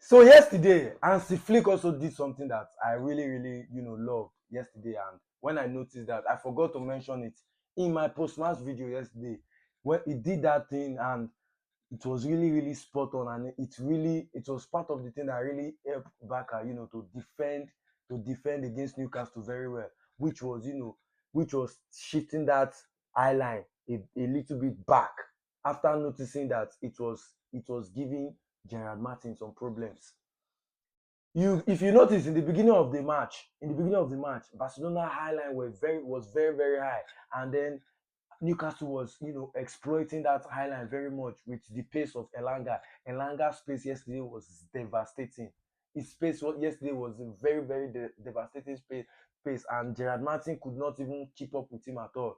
So yesterday, Hansi Flick also did something that I really, loved yesterday. And when I noticed that, I forgot to mention it in my post-match video yesterday. When he did that thing, and it was really spot on, and it was part of the thing that really helped Barca, to defend against Newcastle very well, which was, which was shifting that eye line a little bit back after noticing that it was giving Gerard Martin some problems. If you notice in the beginning of the match, Barcelona highline was very high, and then Newcastle was, exploiting that highline very much with the pace of Elanga. Elanga's pace yesterday was devastating. His pace yesterday was a very devastating pace, and Gerard Martin could not even keep up with him at all.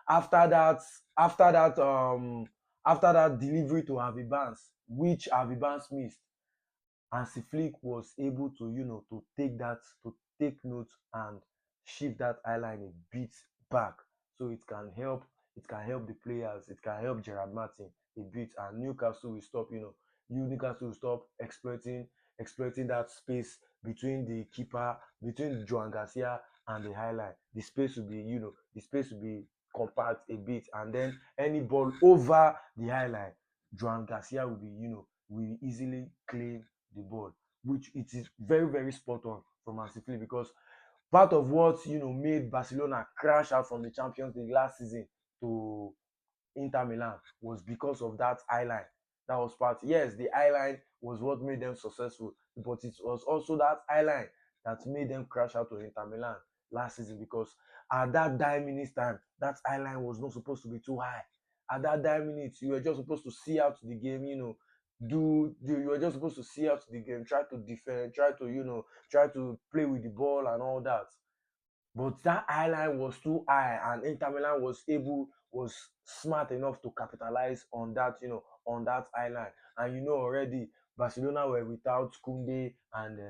After that, after that, after that delivery to Harvey Barnes, which Harvey Barnes missed, Hansi Flick was able to, to take note and shift that eye line a bit back, so it can help the players, it can help Gerard Martin a bit, and Newcastle will stop exploiting that space between Joan Garcia and the high line. The space will be compact a bit, and then any ball over the high line, Joan Garcia will easily claim the ball, which it is very spot on from Hansi Flick, because part of what made Barcelona crash out from the Champions League last season to Inter Milan was because of that eye line. That was part. Yes, the eye line was what made them successful, but it was also that eye line that made them crash out to Inter Milan last season, because at that 9 minutes time, that eye line was not supposed to be too high. At that 9 minutes, you were just supposed to see out the game, you were just supposed to see out the game, try to defend, try to play with the ball and all that. But that high line was too high, and Inter Milan was smart enough to capitalize on that high line. And already Barcelona were without Kunde and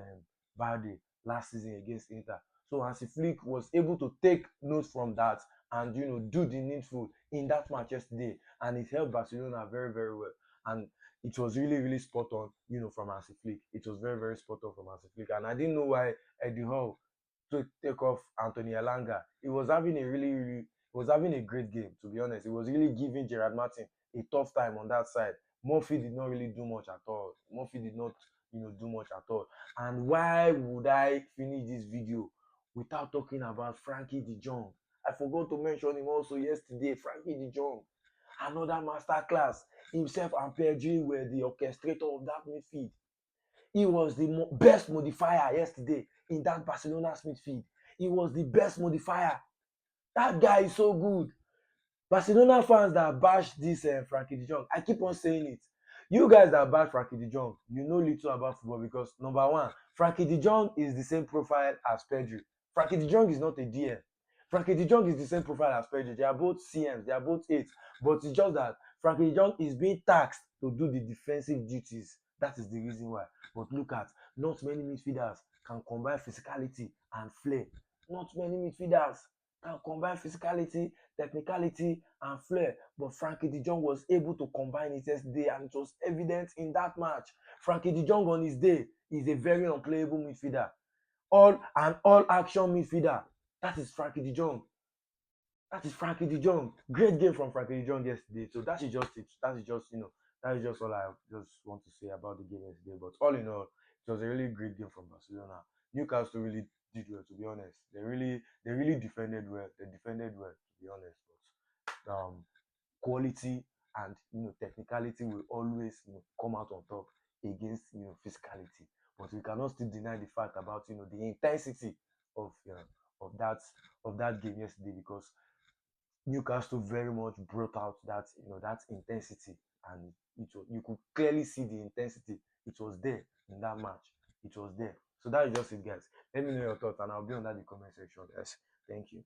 Valde last season against Inter. So Hansi Flick was able to take notes from that and do the needful in that match yesterday, and it helped Barcelona very well. And it was really spot on, from Hansi Flick. It was very spot on from Hansi Flick, and I didn't know why Eddie Howe to take off Anthony Elanga. He was having a great game, to be honest. He was really giving Gerard Martin a tough time on that side. Murphy did not really do much at all. Murphy did not, do much at all. And why would I finish this video without talking about Frankie De Jong? I forgot to mention him also yesterday. Frankie De Jong, another masterclass. Himself and Pedri were the orchestrator of that midfield. He was the best modifier yesterday in that Barcelona's midfield. He was the best modifier. That guy is so good. Barcelona fans that bash this Frankie De Jong, I keep on saying it. You guys that bash Frankie De Jong, you know little about football, because number one, Frankie De Jong is the same profile as Pedri. Frankie De Jong is not a DM. Frankie De Jong is the same profile as Pedri. They are both CMs, they are both eights, but it's just that Frankie De Jong is being taxed to do the defensive duties. That is the reason why. But look at, not many midfielders can combine physicality and flair. Not many midfielders can combine physicality, technicality, and flair. But Frankie De Jong was able to combine it yesterday, and it was evident in that match. Frankie De Jong on his day is a very unplayable midfielder. All action midfielder. That is Frankie De Jong. That is Frankie De Jong. Great game from Frankie De Jong yesterday. So that is just it. That is just all I just want to say about the game yesterday. But all in all, it was a really great game from Barcelona. Newcastle really did well, to be honest. They really defended well. They defended well, to be honest. But quality and technicality will always come out on top against physicality. But we cannot still deny the fact about the intensity of that game yesterday, because Newcastle very much brought out that intensity, and you could clearly see the intensity. It was there in that match. It was there. So that is just it, guys. Let me know your thoughts, and I'll be under the comment section, guys. Thank you.